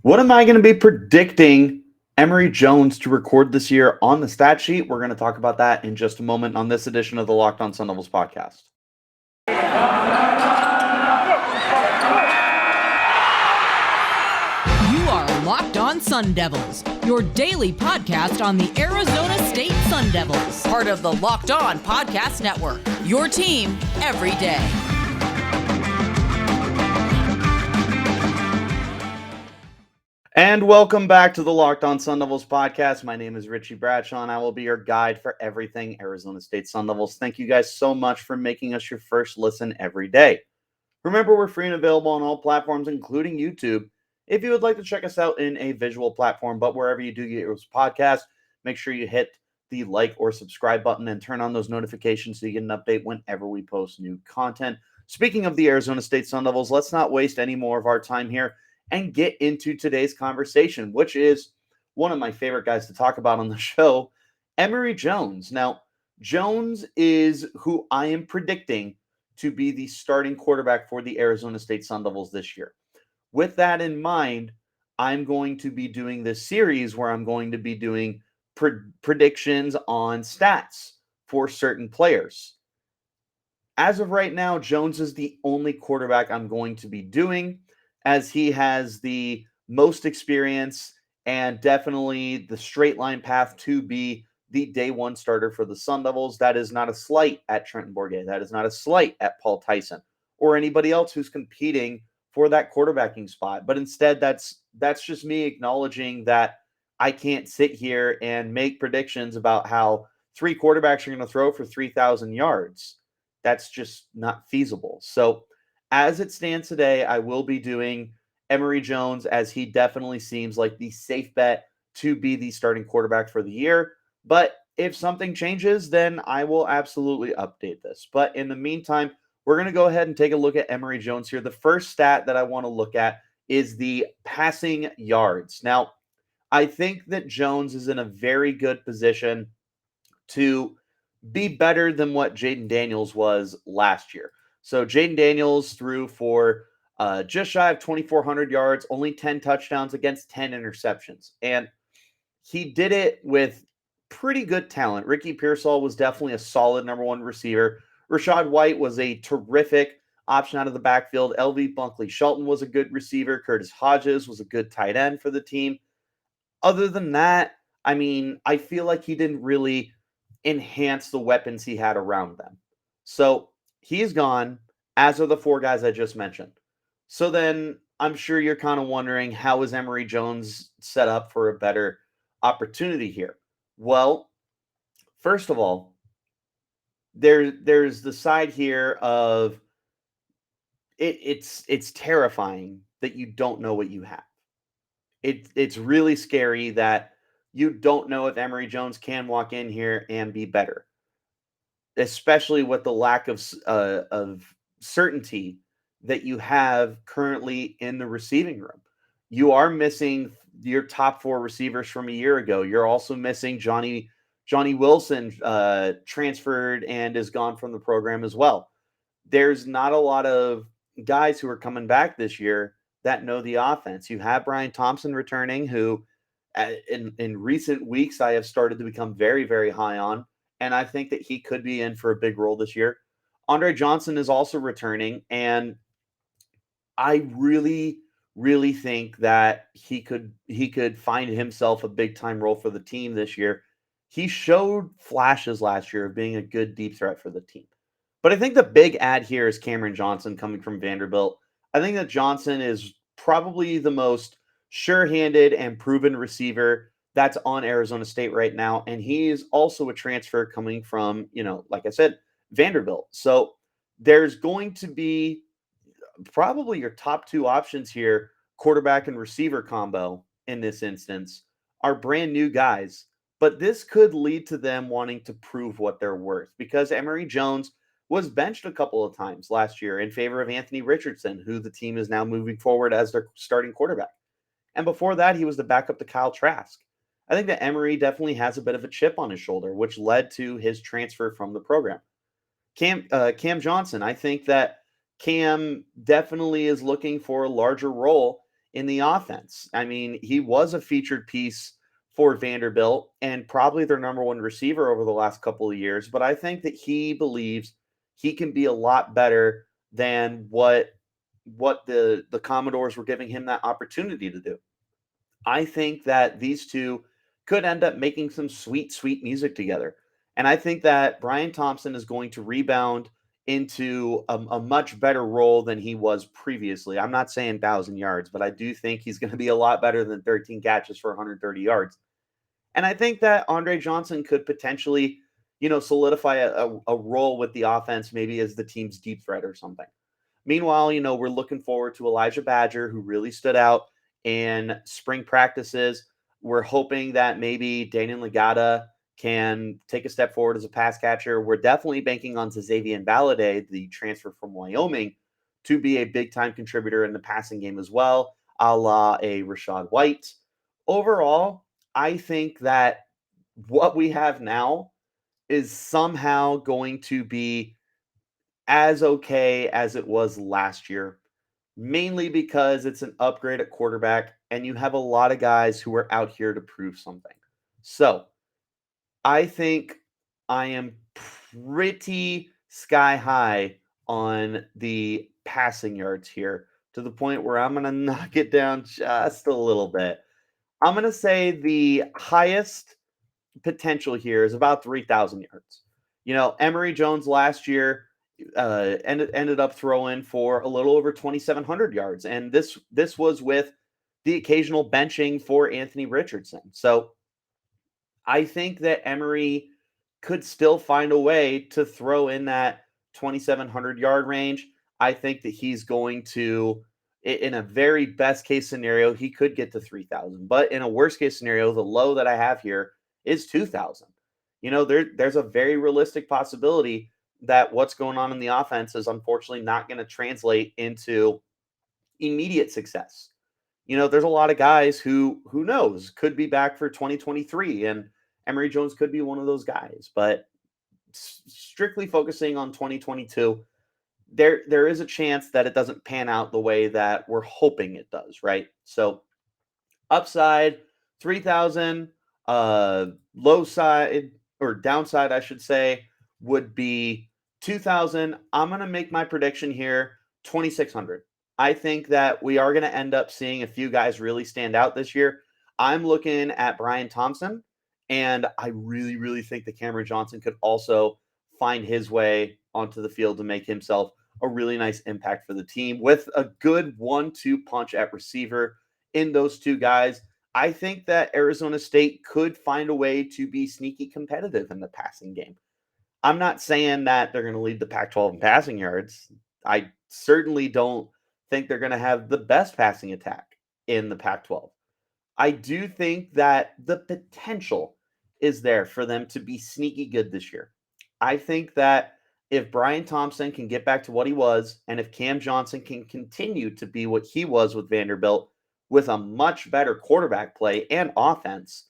What am I going to be predicting Emory Jones to record this year on the stat sheet? We're going to talk about that in just a moment on this edition of the Locked On Sun Devils podcast. You are Locked On Sun Devils, your daily podcast on the Arizona State Sun Devils, part of the Locked On Podcast Network, your team every day. And welcome back to the Locked On Sun Devils podcast. My name is Richie Bradshaw, and I will be your guide for everything Arizona State Sun Devils. Thank you guys so much for making us your first listen every day. Remember, we're free and available on all platforms, including YouTube. If you would like to check us out in a visual platform, but wherever you do get your podcast, make sure you hit the like or subscribe button and turn on those notifications so you get an update whenever we post new content. Speaking of the Arizona State Sun Devils, let's not waste any more of our time here and get into today's conversation, which is one of my favorite guys to talk about on the show, Emory Jones. Now, Jones is who I am predicting to be the starting quarterback for the Arizona State Sun Devils this year. With that in mind, I'm going to be doing this series where I'm going to be doing predictions on stats for certain players. As of right now, Jones is the only quarterback I'm going to be doing, as he has the most experience and definitely the straight line path to be the day one starter for the Sun Devils. That is not a slight at Trenton Bourguet. That is not a slight at Paul Tyson or anybody else who's competing for that quarterbacking spot. But instead, that's just me acknowledging that I can't sit here and make predictions about how three quarterbacks are going to throw for 3,000 yards. That's just not feasible. So as it stands today, I will be doing Emory Jones, as he definitely seems like the safe bet to be the starting quarterback for the year. But if something changes, then I will absolutely update this. But in the meantime, we're going to go ahead and take a look at Emory Jones here. The first stat that I want to look at is the passing yards. Now, I think that Jones is in a very good position to be better than what Jayden Daniels was last year. So Jayden Daniels threw for just shy of 2,400 yards, only 10 touchdowns against 10 interceptions. And he did it with pretty good talent. Ricky Pearsall was definitely a solid number one receiver. Rachaad White was a terrific option out of the backfield. LV Bunkley Shelton was a good receiver. Curtis Hodges was a good tight end for the team. Other than that, I mean, I feel like he didn't really enhance the weapons he had around them. So he's gone, as are the four guys I just mentioned. So then I'm sure you're kind of wondering, how is Emory Jones set up for a better opportunity here? Well, first of all, there's the side here of it's terrifying that you don't know what you have. It's really scary that you don't know if Emory Jones can walk in here and be better, especially with the lack of certainty that you have currently in the receiving room. You are missing your top four receivers from a year ago. You're also missing Johnny Wilson, transferred and is gone from the program as well. There's not a lot of guys who are coming back this year that know the offense. You have Bryan Thompson returning, who in recent weeks I have started to become very, very high on, and I think that he could be in for a big role this year. Andre Johnson is also returning, and I really, really think that he could find himself a big time role for the team this year. He showed flashes last year of being a good deep threat for the team. But I think the big add here is Camron Johnson coming from Vanderbilt. I think that Johnson is probably the most sure-handed and proven receiver that's on Arizona State right now. And he is also a transfer coming from, like I said, Vanderbilt. So there's going to be probably your top two options here, quarterback and receiver combo in this instance, are brand new guys. But this could lead to them wanting to prove what they're worth, because Emory Jones was benched a couple of times last year in favor of Anthony Richardson, who the team is now moving forward as their starting quarterback. And before that, he was the backup to Kyle Trask. I think that Emory definitely has a bit of a chip on his shoulder, which led to his transfer from the program. Cam Johnson, I think that Cam definitely is looking for a larger role in the offense. I mean, he was a featured piece for Vanderbilt and probably their number one receiver over the last couple of years. But I think that he believes he can be a lot better than what the Commodores were giving him that opportunity to do. I think that these two could end up making some sweet, sweet music together. And I think that Bryan Thompson is going to rebound into a much better role than he was previously. I'm not saying 1,000 yards, but I do think he's going to be a lot better than 13 catches for 130 yards. And I think that Andre Johnson could potentially, solidify a role with the offense, maybe as the team's deep threat or something. Meanwhile, we're looking forward to Elijah Badger, who really stood out in spring practices. We're hoping that maybe Daniyel Ngata can take a step forward as a pass catcher. We're definitely banking on Xazavien Valladay, the transfer from Wyoming, to be a big time contributor in the passing game as well, a la a Rashad White. Overall, I think that what we have now is somehow going to be as okay as it was last year, mainly because it's an upgrade at quarterback and you have a lot of guys who are out here to prove something. So I think I am pretty sky high on the passing yards here to the point where I'm going to knock it down just a little bit. I'm going to say the highest potential here is about 3,000 yards. Emory Jones last year ended up throwing for a little over 2,700 yards, and this was with the occasional benching for Anthony Richardson. So I think that Emory could still find a way to throw in that 2,700-yard range. I think that he's going to, in a very best case scenario, he could get to 3,000. But in a worst case scenario, the low that I have here is 2,000. There's a very realistic possibility that what's going on in the offense is unfortunately not going to translate into immediate success. There's a lot of guys who knows could be back for 2023, and Emory Jones could be one of those guys. But strictly focusing on 2022, there is a chance that it doesn't pan out the way that we're hoping it does, right? So upside 3,000, low side or downside, I should say, would be 2,000. I'm going to make my prediction here 2,600. I think that we are going to end up seeing a few guys really stand out this year. I'm looking at Bryan Thompson, and I really, really think that Camron Johnson could also find his way onto the field to make himself a really nice impact for the team with a good 1-2 punch at receiver in those two guys. I think that Arizona State could find a way to be sneaky competitive in the passing game. I'm not saying that they're going to lead the Pac-12 in passing yards. I certainly don't think they're going to have the best passing attack in the Pac-12. I do think that the potential is there for them to be sneaky good this year. I think that if Bryan Thompson can get back to what he was, and if Cam Johnson can continue to be what he was with Vanderbilt with a much better quarterback play and offense,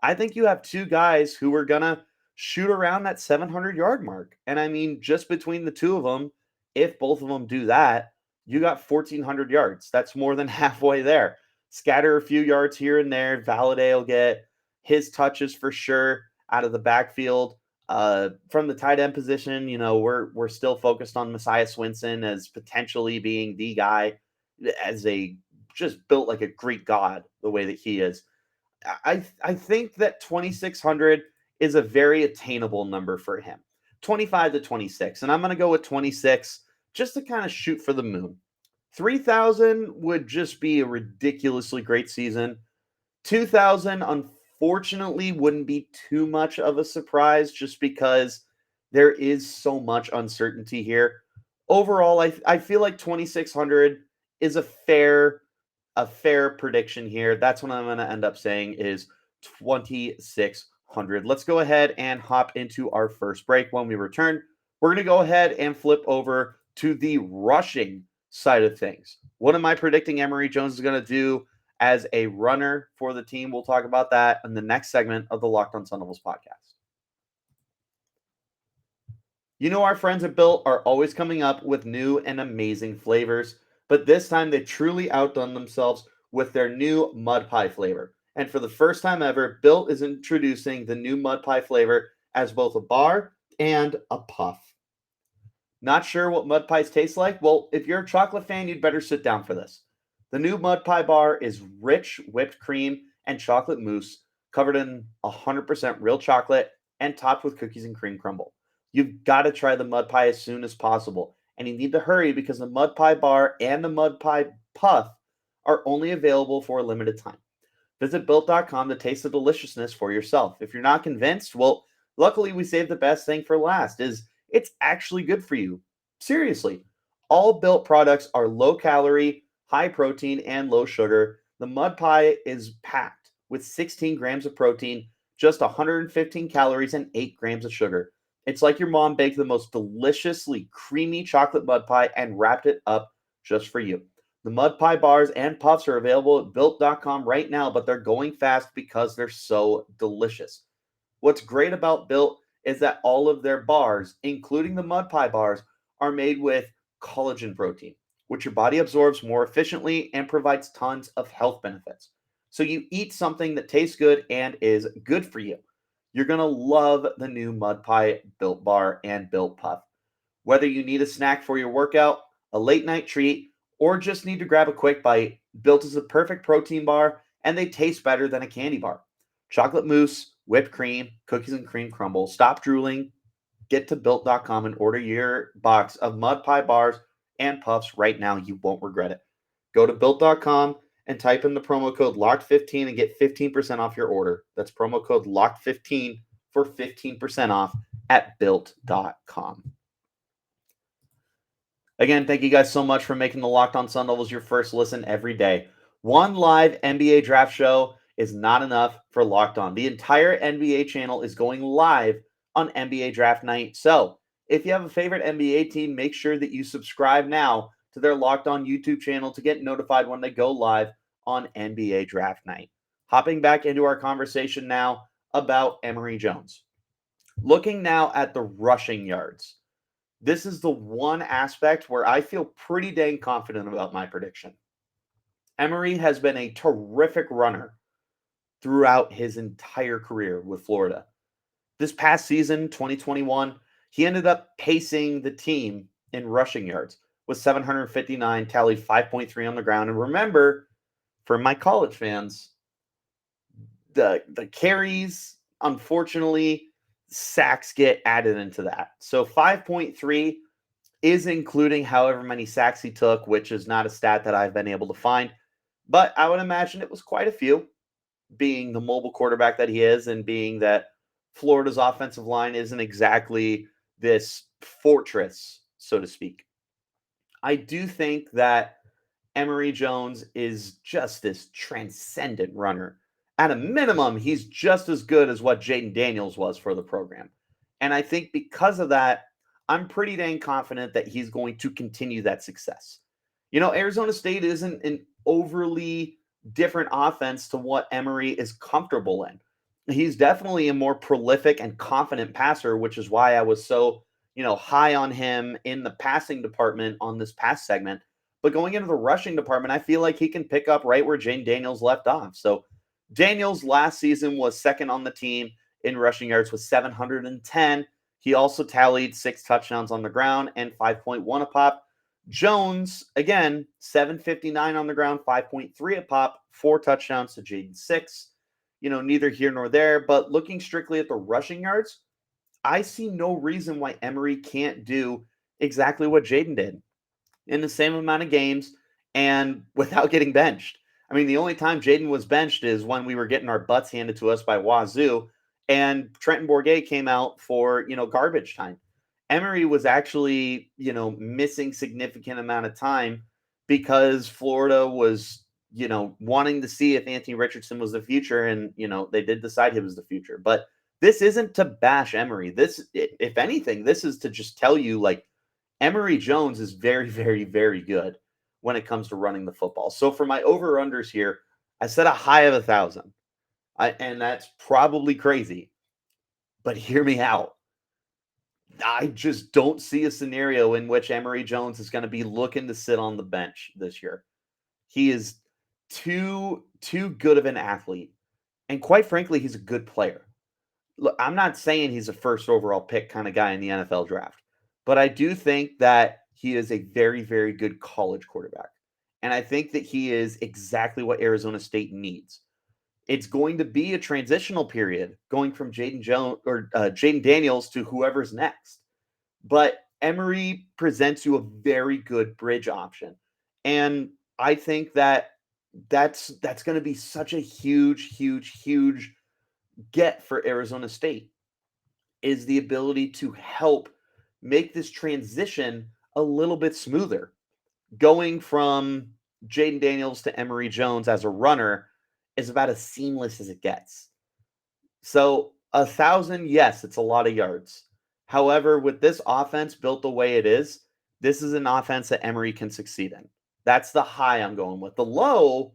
I think you have two guys who are going to shoot around that 700-yard mark. And I mean, just between the two of them, if both of them do that, you got 1,400 yards. That's more than halfway there. Scatter a few yards here and there. Valladay will get his touches for sure out of the backfield. From the tight end position, we're still focused on Messiah Swinson as potentially being the guy, as a just built like a Greek god the way that he is. I think that 2,600 is a very attainable number for him. 25 to 26, and I'm going to go with 26 just to kind of shoot for the moon. 3,000 would just be a ridiculously great season. 2,000, unfortunately, wouldn't be too much of a surprise just because there is so much uncertainty here. Overall, I feel like 2,600 is a fair prediction here. That's what I'm going to end up saying is 2,600. Let's go ahead and hop into our first break. When we return, we're going to go ahead and flip over to the rushing side of things. What am I predicting Emory Jones is going to do as a runner for the team? We'll talk about that in the next segment of the Locked On Sun Devils podcast. Our friends at Built are always coming up with new and amazing flavors, but this time they truly outdone themselves with their new mud pie flavor. And for the first time ever, Built is introducing the new mud pie flavor as both a bar and a puff. Not sure what mud pies taste like? Well, if you're a chocolate fan, you'd better sit down for this. The new mud pie bar is rich whipped cream and chocolate mousse covered in 100% real chocolate and topped with cookies and cream crumble. You've got to try the mud pie as soon as possible, and you need to hurry because the mud pie bar and the mud pie puff are only available for a limited time. Visit built.com to taste the deliciousness for yourself. If you're not convinced, well, luckily we saved the best thing for last. It's actually good for you. Seriously. All Built products are low calorie, high protein, and low sugar. The mud pie is packed with 16 grams of protein, just 115 calories, and 8 grams of sugar. It's like your mom baked the most deliciously creamy chocolate mud pie and wrapped it up just for you. The mud pie bars and puffs are available at built.com right now, but they're going fast because they're so delicious. What's great about Built is that all of their bars, including the mud pie bars, are made with collagen protein, which your body absorbs more efficiently and provides tons of health benefits. So you eat something that tastes good and is good for you. You're going to love the new mud pie Built bar and Built puff. Whether you need a snack for your workout, a late night treat, or just need to grab a quick bite, Built is a perfect protein bar and they taste better than a candy bar. Chocolate mousse, whipped cream, cookies and cream crumble. Stop drooling. Get to built.com and order your box of mud pie bars and puffs right now. You won't regret it. Go to built.com and type in the promo code LOCKED15 and get 15% off your order. That's promo code LOCKED15 for 15% off at built.com. Again, thank you guys so much for making the Locked On Sun Devils your first listen every day. One live NBA draft show is not enough for Locked On. The entire NBA channel is going live on NBA draft night. So if you have a favorite NBA team, make sure that you subscribe now to their Locked On YouTube channel to get notified when they go live on NBA draft night. Hopping back into our conversation now about Emory Jones. Looking now at the rushing yards. This is the one aspect where I feel pretty dang confident about my prediction. Emory has been a terrific runner throughout his entire career with Florida. This past season, 2021, he ended up pacing the team in rushing yards with 759, tallied 5.3 on the ground. And remember, for my college fans, the carries, unfortunately, sacks get added into that. So 5.3 is including however many sacks he took, which is not a stat that I've been able to find. But I would imagine it was quite a few, being the mobile quarterback that he is and being that Florida's offensive line isn't exactly this fortress, so to speak. I do think that Emory Jones is just this transcendent runner. At a minimum, he's just as good as what Jayden Daniels was for the program. And I think because of that, I'm pretty dang confident that he's going to continue that success. You know, Arizona State isn't an overly different offense to what Emory is comfortable in. He's definitely a more prolific and confident passer, which is why I was so, high on him in the passing department on this past segment. But going into the rushing department, I feel like he can pick up right where Jayden Daniels left off. So Daniels last season was second on the team in rushing yards with 710. He also tallied 6 touchdowns on the ground and 5.1 a pop. Jones, again, 759 on the ground, 5.3 a pop, 4 touchdowns to Jayden's 6. Neither here nor there. But looking strictly at the rushing yards, I see no reason why Emory can't do exactly what Jayden did in the same amount of games and without getting benched. I mean, the only time Jayden was benched is when we were getting our butts handed to us by Wazoo, and Trenton Bourguet came out for, garbage time. Emory was actually, missing significant amount of time because Florida was, wanting to see if Anthony Richardson was the future, and, they did decide he was the future. But this isn't to bash Emory. This, if anything, this is to just tell you, like, Emory Jones is very, very, very good when it comes to running the football. So for my over-unders here, I set a high of 1,000. And that's probably crazy. But hear me out. I just don't see a scenario in which Emory Jones is going to be looking to sit on the bench this year. He is too good of an athlete. And quite frankly, he's a good player. Look, I'm not saying he's a first overall pick kind of guy in the NFL draft, but I do think that he is a very, very good college quarterback. And I think that he is exactly what Arizona State needs. It's going to be a transitional period going from Jayden Daniels to whoever's next. But Emory presents you a very good bridge option. And I think that that's going to be such a huge get for Arizona State is the ability to help make this transition a little bit smoother. Going from Jayden Daniels to Emory Jones as a runner is about as seamless as it gets. So 1,000, yes, it's a lot of yards. However, with this offense built the way it is, this is an offense that Emory can succeed in. That's the high I'm going with. The low,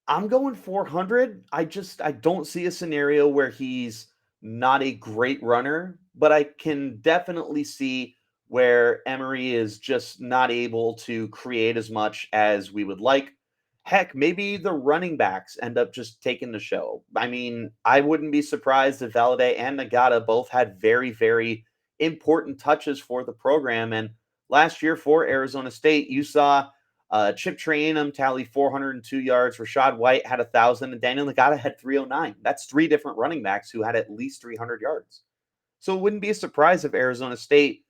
I'm going 400. I don't see a scenario where he's not a great runner, but I can definitely see where Emory is just not able to create as much as we would like. Heck, maybe the running backs end up just taking the show. I mean, I wouldn't be surprised if Valladay and Ngata both had very important touches for the program. And last year for Arizona State, you saw Chip Trayanum tally 402 yards. Rashad White had 1,000, and Daniyel Ngata had 309. That's three different running backs who had at least 300 yards. So it wouldn't be a surprise if Arizona State,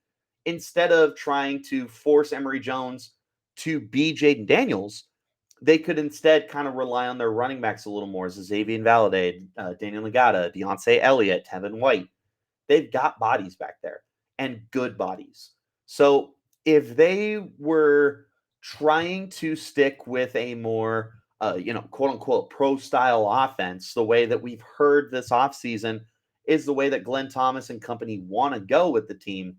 instead of trying to force Emory Jones to be Jayden Daniels, they could instead kind of rely on their running backs a little more. Xazavien Valladay, Daniyel Ngata, Deontay Elliott, Tevin White. They've got bodies back there and good bodies. So if they were trying to stick with a more, quote unquote, pro style offense, the way that we've heard this offseason is the way that Glenn Thomas and company want to go with the team,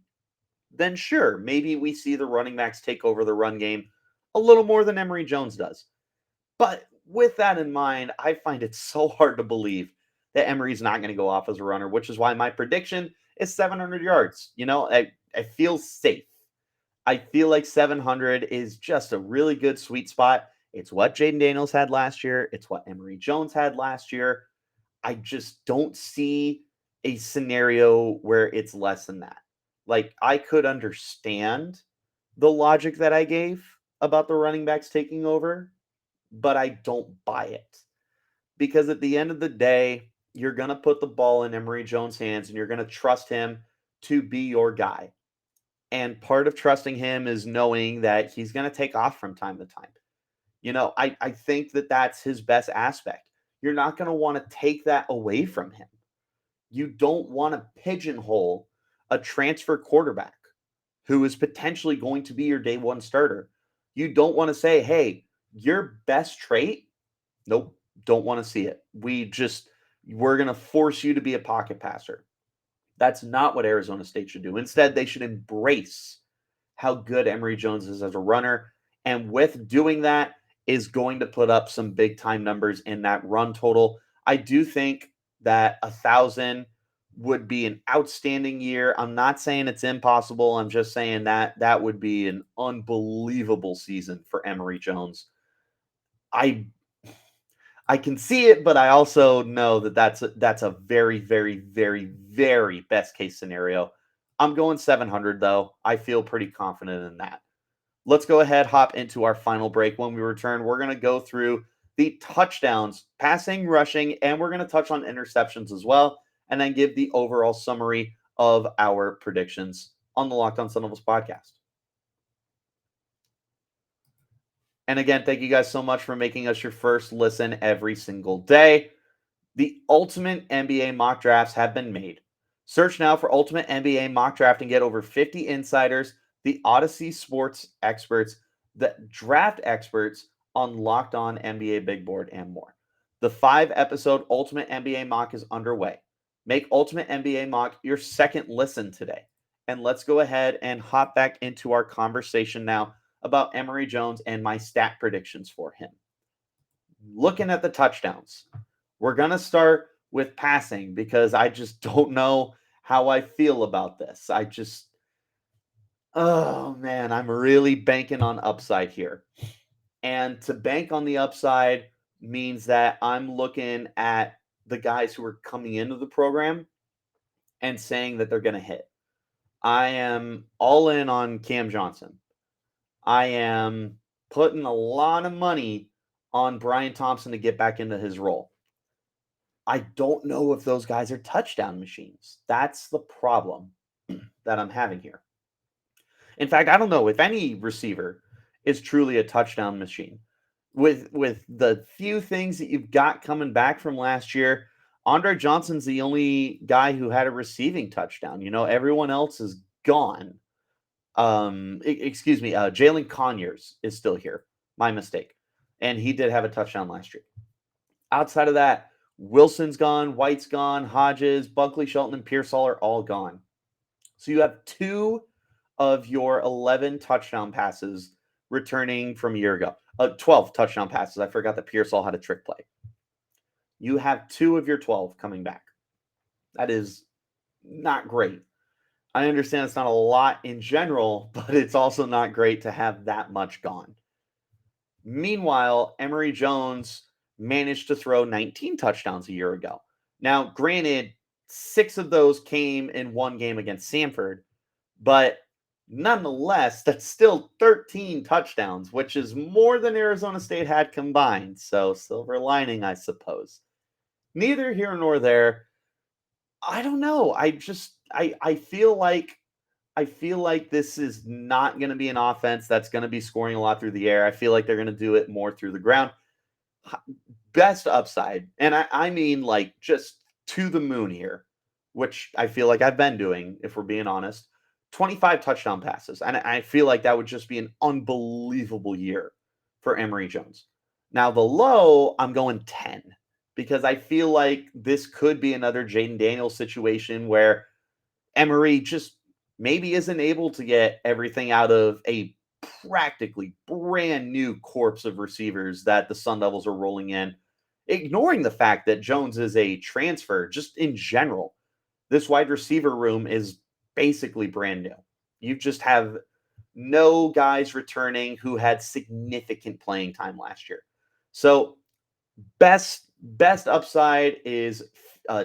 then sure, maybe we see the running backs take over the run game a little more than Emory Jones does. But with that in mind, I find it so hard to believe that Emory's not going to go off as a runner, which is why my prediction is 700 yards. I feel safe. I feel like 700 is just a really good sweet spot. It's what Jayden Daniels had last year. It's what Emory Jones had last year. I just don't see a scenario where it's less than that. Like, I could understand the logic that I gave about the running backs taking over, but I don't buy it. Because at the end of the day, you're going to put the ball in Emory Jones' hands and you're going to trust him to be your guy. And part of trusting him is knowing that he's going to take off from time to time. I think that that's his best aspect. You're not going to want to take that away from him. You don't want to pigeonhole a transfer quarterback who is potentially going to be your day one starter. You don't want to say, hey, your best trait, nope, don't want to see it. We're going to force you to be a pocket passer. That's not what Arizona State should do. Instead, they should embrace how good Emory Jones is as a runner. And with doing that, is going to put up some big time numbers in that run total. I do think that 1,000 would be an outstanding year. I'm not saying it's impossible. I'm just saying that that would be an unbelievable season for Emory Jones. I I can see it, but I also know that that's a very best case scenario. I'm going 700 though. I feel pretty confident in that. Let's go ahead, hop into our final break. When we return, we're going to go through the touchdowns, passing, rushing, and we're going to touch on interceptions as well, and then give the overall summary of our predictions on the Locked On Sun Devils podcast. And again, thank you guys so much for making us your first listen every single day. The ultimate NBA mock drafts have been made. Search now for Ultimate NBA Mock Draft and get over 50 insiders, the Odyssey sports experts, the draft experts on Locked On NBA Big Board, and more. The 5-episode Ultimate NBA Mock is underway. Make Ultimate NBA Mock your second listen today. And let's go ahead and hop back into our conversation now about Emory Jones and my stat predictions for him. Looking at the touchdowns, we're going to start with passing because I just don't know how I feel about this. Oh man, I'm really banking on upside here. And to bank on the upside means that I'm looking at the guys who are coming into the program and saying that they're going to hit. I am all in on Cam Johnson. I am putting a lot of money on Bryan Thompson to get back into his role. I don't know if those guys are touchdown machines. That's the problem that I'm having here. In fact, I don't know if any receiver is truly a touchdown machine. With the few things that you've got coming back from last year, Andre Johnson's the only guy who had a receiving touchdown. Everyone else is gone. Excuse me, Jalen Conyers is still here. My mistake. And he did have a touchdown last year. Outside of that, Wilson's gone, White's gone, Hodges, Bunkley, Shelton, and Pearsall are all gone. So you have 2 of your 11 touchdown passes returning from a year ago. 12 touchdown passes. I forgot that Pearsall had a trick play. You have 2 of your 12 coming back. That is not great. I understand it's not a lot in general, but it's also not great to have that much gone. Meanwhile, Emory Jones managed to throw 19 touchdowns a year ago. Now, granted, 6 of those came in one game against Samford, but nonetheless, that's still 13 touchdowns, which is more than Arizona State had combined. So, silver lining, I suppose. Neither here nor there. I don't know. I feel like this is not going to be an offense that's going to be scoring a lot through the air. I feel like they're going to do it more through the ground. Best upside, and I mean like just to the moon here, which I feel like I've been doing, if we're being honest. 25 touchdown passes, and I feel like that would just be an unbelievable year for Emory Jones. Now, the low, I'm going 10 because I feel like this could be another Jayden Daniels situation where Emory just maybe isn't able to get everything out of a practically brand new corpse of receivers that the Sun Devils are rolling in, ignoring the fact that Jones is a transfer just in general. This wide receiver room is basically brand new. You just have no guys returning who had significant playing time last year. So best upside is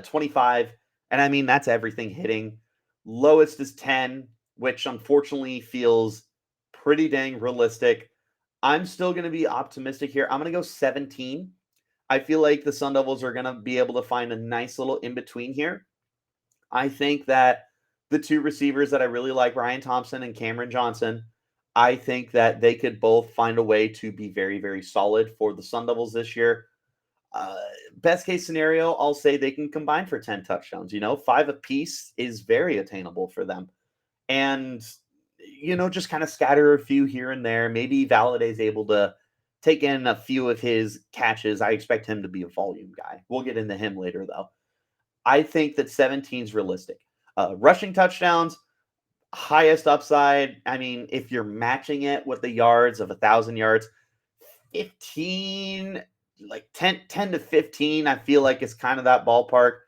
25, and I mean that's everything hitting. Lowest is 10, which unfortunately feels pretty dang realistic. I'm still going to be optimistic here. I'm going to go 17. I feel like the Sun Devils are going to be able to find a nice little in between here. I think that the 2 receivers that I really like, Bryan Thompson and Camron Johnson, I think that they could both find a way to be very, very solid for the Sun Devils this year. Best case scenario, I'll say they can combine for 10 touchdowns. 5 apiece is very attainable for them. And, just kind of scatter a few here and there. Maybe Valladay is able to take in a few of his catches. I expect him to be a volume guy. We'll get into him later, though. I think that 17 is realistic. Rushing touchdowns, highest upside. I mean, if you're matching it with the yards of 1,000 yards, 15, like 10 to 15, I feel like it's kind of that ballpark.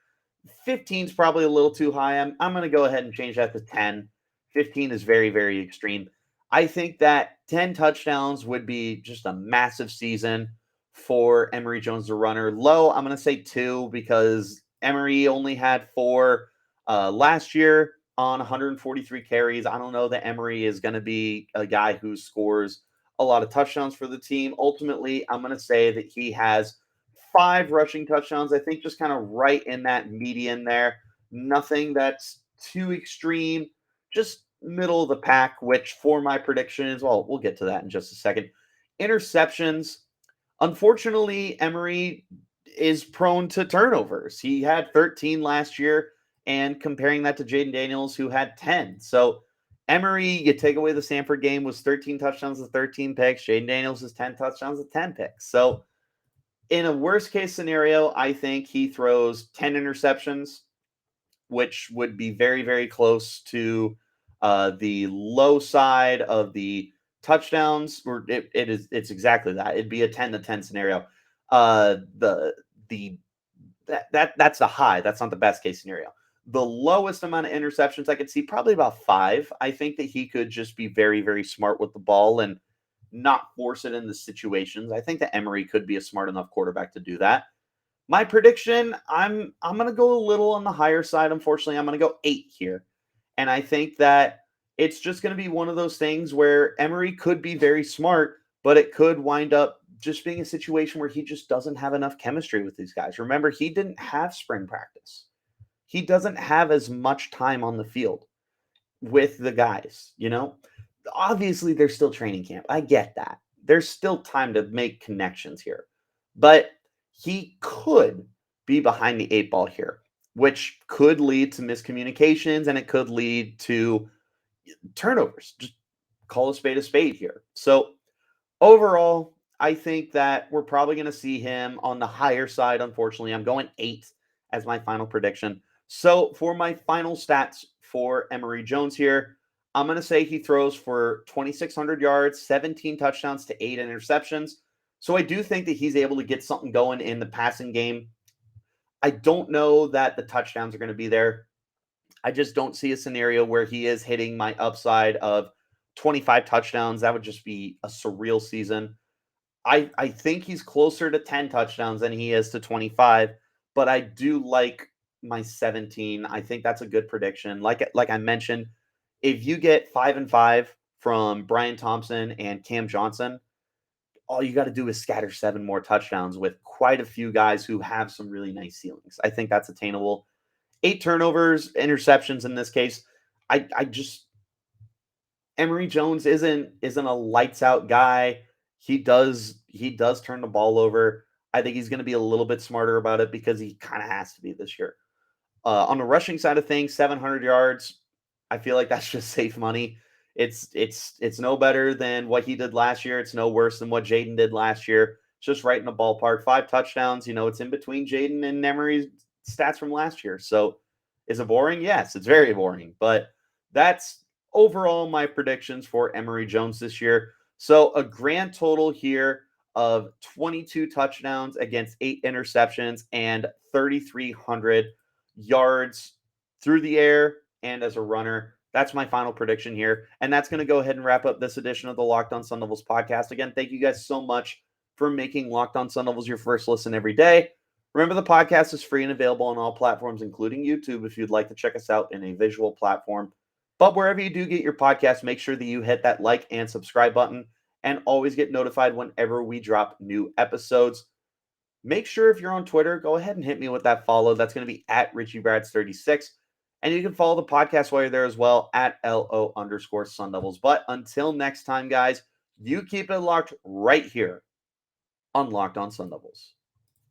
15 is probably a little too high. I'm going to go ahead and change that to 10. 15 is very, very extreme. I think that 10 touchdowns would be just a massive season for Emory Jones, the runner. Low, I'm going to say 2 because Emory only had 4 last year on 143 carries. I don't know that Emory is going to be a guy who scores a lot of touchdowns for the team. Ultimately, I'm going to say that he has 5 rushing touchdowns. I think just kind of right in that median there. Nothing that's too extreme, just middle of the pack, which for my predictions, well, we'll get to that in just a second. Interceptions. Unfortunately, Emory is prone to turnovers. He had 13 last year, and comparing that to Jayden Daniels, who had 10. So Emory, you take away the Samford game, was 13 touchdowns with 13 picks. Jayden Daniels is 10 touchdowns with 10 picks. So in a worst case scenario, I think he throws 10 interceptions, which would be very, very close to the low side of the touchdowns. Or it's exactly that. It'd be a 10 to 10 scenario. That's the high. That's not the best case scenario. The lowest amount of interceptions I could see, probably about 5. I think that he could just be very, very smart with the ball and not force it in the situations. I think that Emory could be a smart enough quarterback to do that. My prediction, I'm going to go a little on the higher side. Unfortunately, I'm going to go 8 here. And I think that it's just going to be one of those things where Emory could be very smart, but it could wind up just being a situation where he just doesn't have enough chemistry with these guys. Remember, he didn't have spring practice. He doesn't have as much time on the field with the guys, you know? Obviously, there's still training camp. I get that. There's still time to make connections here. But he could be behind the 8 ball here, which could lead to miscommunications and it could lead to turnovers. Just call a spade here. So overall, I think that we're probably going to see him on the higher side. Unfortunately, I'm going 8 as my final prediction. So for my final stats for Emory Jones here, I'm going to say he throws for 2,600 yards, 17 touchdowns to 8 interceptions. So I do think that he's able to get something going in the passing game. I don't know that the touchdowns are going to be there. I just don't see a scenario where he is hitting my upside of 25 touchdowns. That would just be a surreal season. I think he's closer to 10 touchdowns than he is to 25, but I do like my 17. I think that's a good prediction. Like I mentioned, if you get 5-5 from Bryan Thompson and Cam Johnson, all you got to do is scatter 7 more touchdowns with quite a few guys who have some really nice ceilings. I think that's attainable. 8 turnovers, interceptions in this case. I just Emory Jones isn't a lights out guy. He does turn the ball over. I think he's going to be a little bit smarter about it because he kind of has to be this year. On the rushing side of things, 700 yards. I feel like that's just safe money. It's no better than what he did last year. It's no worse than what Jayden did last year. It's just right in the ballpark. 5 touchdowns. It's in between Jayden and Emory's stats from last year. So is it boring? Yes, it's very boring. But that's overall my predictions for Emory Jones this year. So a grand total here of 22 touchdowns against 8 interceptions and 3,300 yards through the air and as a runner. That's my final prediction here. And that's going to go ahead and wrap up this edition of the Locked On Sun Devils podcast. Again, thank you guys so much for making Locked On Sun Devils your first listen every day. Remember, the podcast is free and available on all platforms, including YouTube, if you'd like to check us out in a visual platform. But wherever you do get your podcast, make sure that you hit that like and subscribe button and always get notified whenever we drop new episodes. Make sure if you're on Twitter, go ahead and hit me with that follow. That's going to be at RichieBrads36. And you can follow the podcast while you're there as well at LO_Sun Devils. But until next time, guys, you keep it locked right here on Locked On Sun Devils.